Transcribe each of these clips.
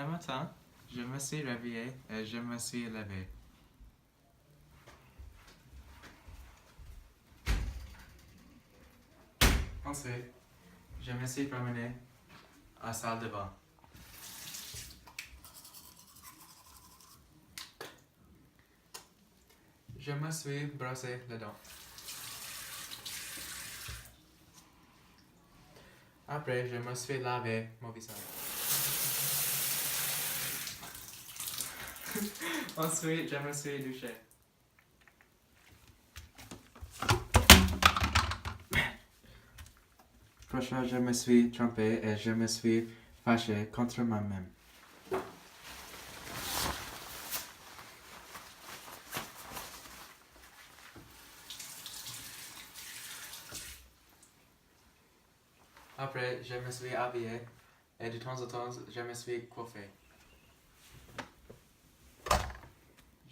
Un matin, je me suis réveillé et je me suis levé. Ensuite, je me suis promené à la salle de bain. Je me suis brossé les dents. Après, je me suis lavé mon visage. Ensuite, je me suis douché. Prochain, je me suis trompé et je me suis fâché contre moi-même. Après, je me suis habillé et de temps en temps, je me suis coiffé.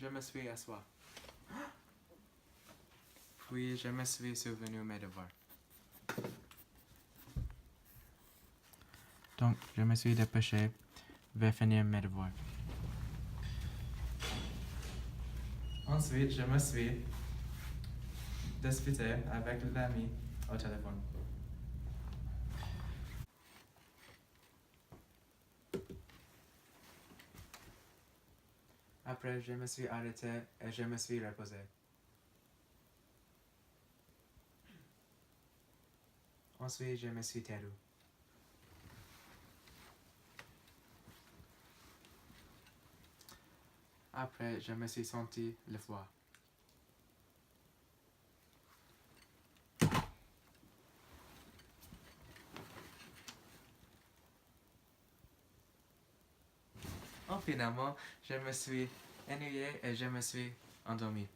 Je me suis asseoir. Puis, je me suis souvenu mes devoirs. Donc, je me suis dépêché vers finir mes devoirs. Ensuite, je me suis disputé avec l'ami au téléphone. Après, je me suis arrêté et je me suis reposé. Ensuite, je me suis taisé. Après, je me suis senti le froid. Finalement, je me suis ennuyé et je me suis endormi.